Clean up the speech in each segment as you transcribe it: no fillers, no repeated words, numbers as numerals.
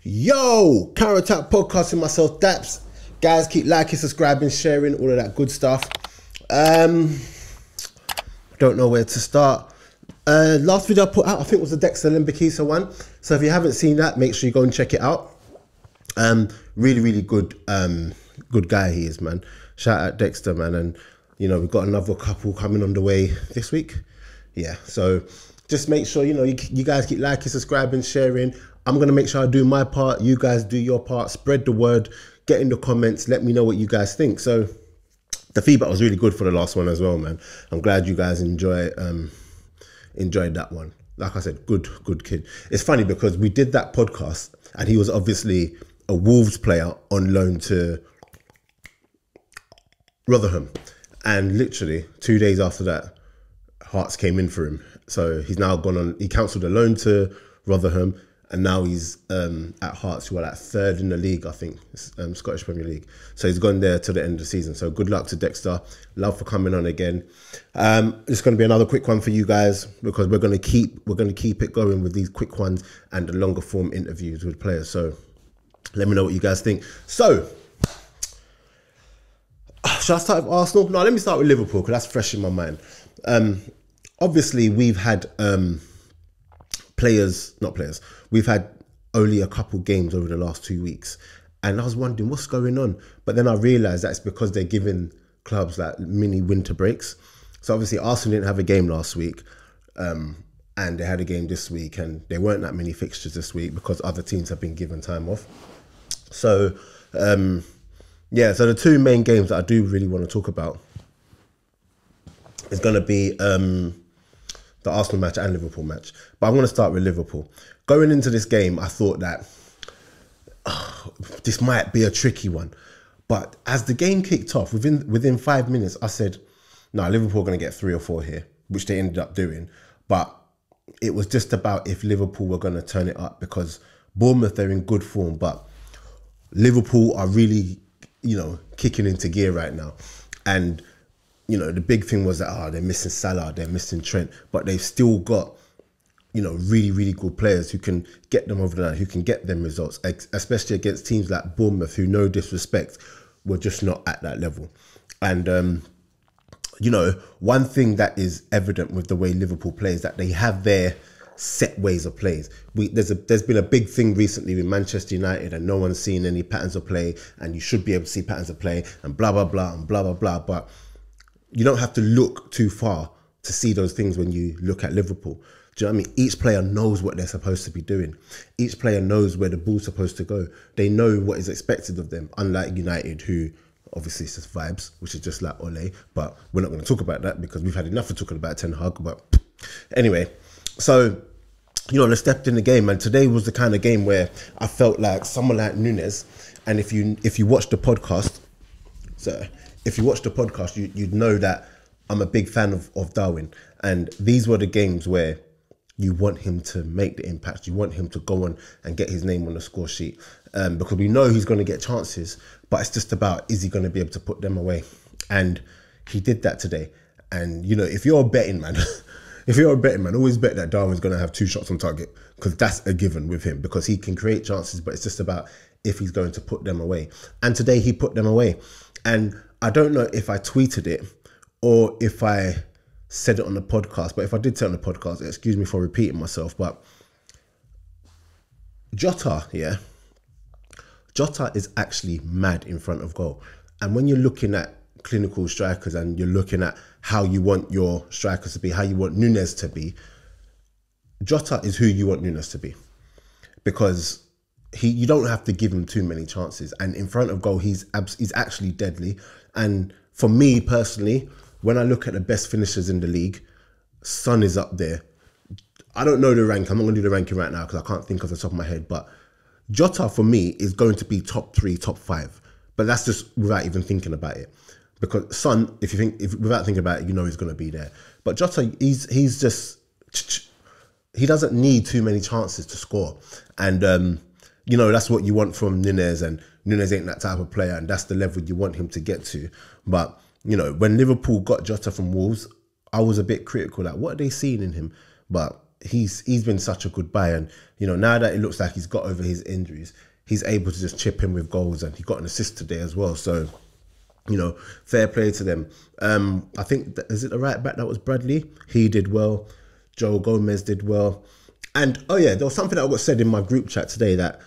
Yo, Counter Attack Podcast with myself, Daps. Guys, keep liking, subscribing, sharing, all of that good stuff. Don't know where to start. Last video I put out, I think, was the Dexter Limbikisa one. So if you haven't seen that, make sure you go and check it out. Really good, good guy he is, man. Shout out Dexter, man. And you know, we've got another couple coming on the way this week. Yeah, so just make sure, you know, you guys keep liking, subscribing, sharing. I'm going to make sure I do my part. You guys do your part. Spread the word. Get in the comments. Let me know what you guys think. So the feedback was really good for the last one as well, man. I'm glad you guys enjoyed that one. Like I said, good kid. It's funny because we did that podcast and he was obviously a Wolves player on loan to Rotherham. And literally 2 days after that, Hearts came in for him. So he's now gone on, he cancelled a loan to Rotherham. And now he's at Hearts, who are like third in the league, I think, Scottish Premier League. So he's gone there to the end of the season. So good luck to Dexter. Love for coming on again. It's going to be another quick one for you guys because we're going to keep it going with these quick ones and the longer form interviews with players. So let me know what you guys think. So should I start with Arsenal? No, let me start with Liverpool because that's fresh in my mind. Obviously, we've had we've had only a couple games over the last 2 weeks. And I was wondering what's going on. But then I realised that's because they're giving clubs like mini winter breaks. So obviously Arsenal didn't have a game last week. And they had a game this week. And there weren't that many fixtures this week because other teams have been given time off. So, yeah, so the two main games that I do really want to talk about is going to be the Arsenal match and Liverpool match. But I'm going to start with Liverpool. Going into this game, I thought that this might be a tricky one. But as the game kicked off, within 5 minutes, I said, no, Liverpool are going to get 3 or 4 here, which they ended up doing. But it was just about if Liverpool were going to turn it up because Bournemouth, they're in good form. But Liverpool are really, you know, kicking into gear right now. And you know, the big thing was that, they're missing Salah, they're missing Trent, but they've still got, you know, really good players who can get them over the line, who can get them results, especially against teams like Bournemouth, who, no disrespect, were just not at that level. And, you know, one thing that is evident with the way Liverpool plays that they have their set ways of plays. There's been a big thing recently with Manchester United and no one's seen any patterns of play and you should be able to see patterns of play and blah, blah, blah, and blah, blah, blah. But you don't have to look too far to see those things when you look at Liverpool. Do you know what I mean? Each player knows what they're supposed to be doing. Each player knows where the ball's supposed to go. They know what is expected of them, unlike United, who obviously it's just vibes, which is just like Ole. But we're not going to talk about that because we've had enough of talking about Ten Hag. But anyway, so, you know, they stepped in the game. And today was the kind of game where I felt like someone like Nunes, and if you watch the podcast, if you watch the podcast, you'd know that I'm a big fan of Darwin. And these were the games where you want him to make the impact. You want him to go on and get his name on the score sheet. Because we know he's going to get chances, but it's just about, is he going to be able to put them away? And he did that today. And, you know, if you're a betting man, always bet that Darwin's going to have 2 shots on target because that's a given with him because he can create chances, but it's just about if he's going to put them away. And today he put them away. And I don't know if I tweeted it or if I said it on the podcast, but if I did say it on the podcast, excuse me for repeating myself, but Jota is actually mad in front of goal. And when you're looking at clinical strikers and you're looking at how you want your strikers to be, how you want Nunes to be, Jota is who you want Nunes to be because you don't have to give him too many chances. And in front of goal, he's actually deadly. And for me personally, when I look at the best finishers in the league, Son is up there. I don't know the rank. I'm not going to do the ranking right now because I can't think off the top of my head. But Jota, for me, is going to be top 3, top 5. But that's just without even thinking about it. Because Son, without thinking about it, you know he's going to be there. But Jota, he doesn't need too many chances to score. And, you know, that's what you want from Nunes, and Nunes ain't that type of player, and that's the level you want him to get to. But, you know, when Liverpool got Jota from Wolves, I was a bit critical, like, what are they seeing in him? But he's been such a good buy, and you know, now that it looks like he's got over his injuries, he's able to just chip in with goals, and he got an assist today as well. So, you know, fair play to them. I think is it the right back that was Bradley? He did well. Joe Gomez did well, and oh yeah, there was something that got said in my group chat today that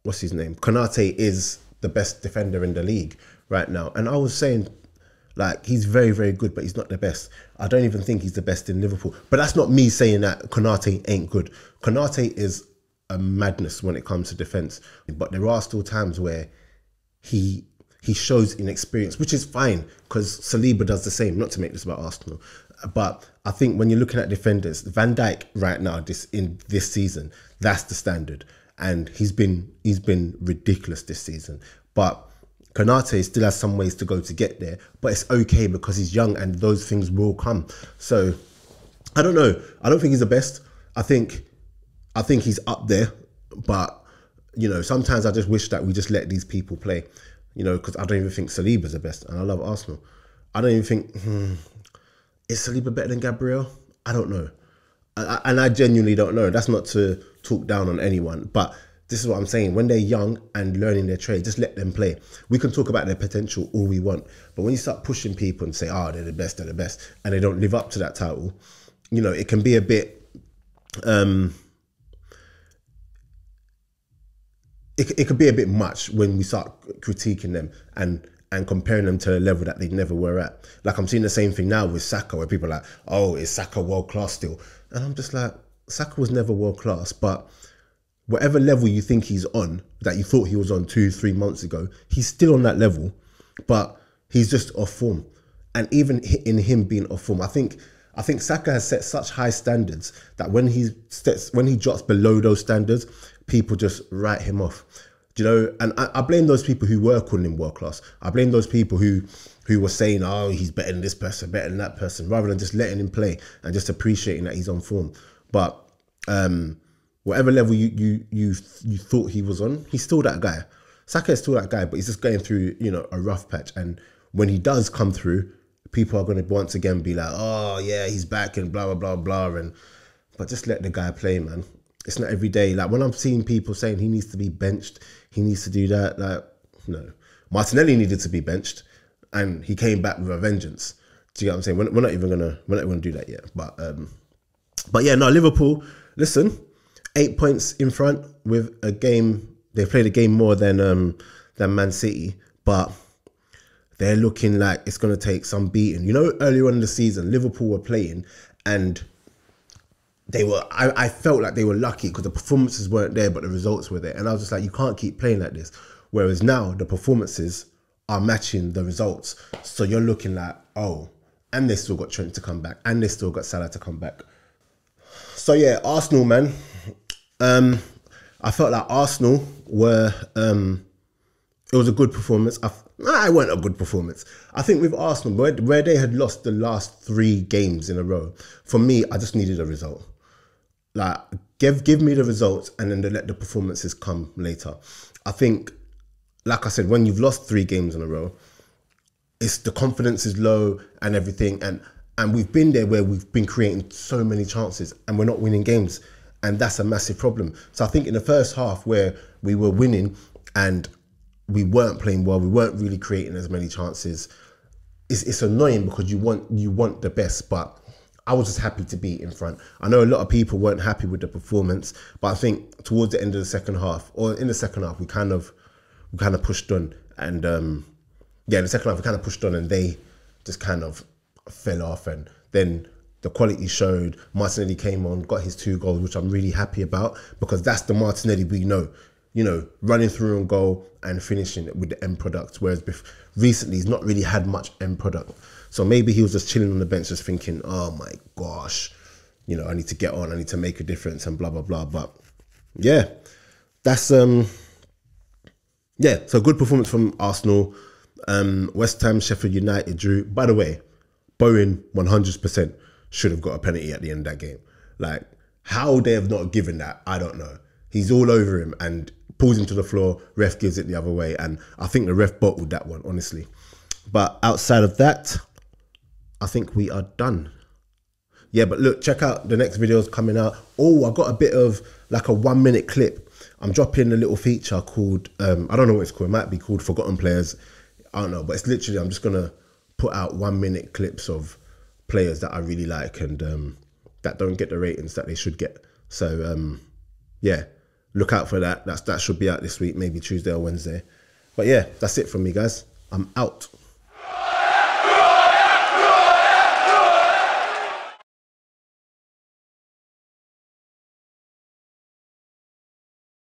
what's his name? Konate is the best defender in the league right now, and I was saying, like, he's very, very good, but he's not the best. I don't even think he's the best in Liverpool. But that's not me saying that Konate ain't good. Konate is a madness when it comes to defence. But there are still times where he shows inexperience, which is fine, because Saliba does the same, not to make this about Arsenal. But I think when you're looking at defenders, Van Dijk right now, in this season, that's the standard. And he's been ridiculous this season. But Konate still has some ways to go to get there, but it's okay because he's young and those things will come. So I don't know. I don't think he's the best. I think he's up there, but you know, sometimes I just wish that we just let these people play. You know, because I don't even think Saliba's the best, and I love Arsenal. I don't even think is Saliba better than Gabriel? I don't know, and I genuinely don't know. That's not to talk down on anyone, but this is what I'm saying. When they're young and learning their trade, just let them play. We can talk about their potential all we want, but when you start pushing people and say, "Oh, they're the best," and they don't live up to that title, you know, it can be a bit. It could be a bit much when we start critiquing them and comparing them to a level that they never were at. Like, I'm seeing the same thing now with Saka, where people are like, "Oh, is Saka world class still?" And I'm just like, Saka was never world class, but whatever level you think he's on, that you thought he was on 2-3 months ago, he's still on that level, but he's just off form. And even in him being off form, I think Saka has set such high standards that when he drops below those standards, people just write him off. Do you know? And I blame those people who were calling him world class. I blame those people who were saying, "Oh, he's better than this person, better than that person," rather than just letting him play and just appreciating that he's on form. But whatever level you thought he was on, he's still that guy. Saka is still that guy, but he's just going through, you know, a rough patch. And when he does come through, people are going to once again be like, "Oh yeah, he's back," and blah blah blah blah. But just let the guy play, man. It's not every day. Like, when I'm seeing people saying he needs to be benched, he needs to do that. Like, no, Martinelli needed to be benched, and he came back with a vengeance. Do you get what I'm saying? We're not even gonna do that yet. But yeah, no, Liverpool. Listen, 8 points in front with a game. They played a game more than Man City, but they're looking like it's going to take some beating. You know, earlier on in the season, Liverpool were playing, and I felt like they were lucky because the performances weren't there, but the results were there. And I was just like, you can't keep playing like this. Whereas now the performances are matching the results. So you're looking like, oh, and they still got Trent to come back, and they still got Salah to come back. So yeah, Arsenal, man. I felt like Arsenal were, it was a good performance. It wasn't a good performance. I think with Arsenal, where they had lost the last 3 games in a row, for me, I just needed a result. Like, give me the results, and then let the performances come later. I think, like I said, when you've lost 3 games in a row, it's the confidence is low and everything. And we've been there where we've been creating so many chances and we're not winning games. And that's a massive problem. So I think in the first half where we were winning and we weren't playing well, we weren't really creating as many chances, it's annoying because you want the best, but I was just happy to be in front. I know a lot of people weren't happy with the performance, but I think towards the end of the second half, or in the second half, we kind of pushed on. And yeah, in the second half, we kind of pushed on and they just kind of fell off. And then the quality showed. Martinelli came on, got his 2 goals, which I'm really happy about, because that's the Martinelli we know. You know, running through on goal and finishing it with the end product. Whereas recently, he's not really had much end product. So maybe he was just chilling on the bench, just thinking, oh my gosh, you know, I need to get on, I need to make a difference and blah, blah, blah. But yeah, that's, yeah, so good performance from Arsenal. West Ham, Sheffield United drew. By the way, Bowen 100% should have got a penalty at the end of that game. Like, how they have not given that, I don't know. He's all over him and pulls him to the floor, ref gives it the other way, and I think the ref bottled that one, honestly. But outside of that, I think we are done. Yeah, but look, check out the next videos coming out. Oh, I got a bit of like a 1 minute clip. I'm dropping a little feature called, I don't know what it's called. It might be called Forgotten Players. I don't know, but it's literally, I'm just going to put out 1 minute clips of players that I really like and that don't get the ratings that they should get. So yeah, look out for that. That should be out this week, maybe Tuesday or Wednesday. But yeah, that's it from me, guys. I'm out.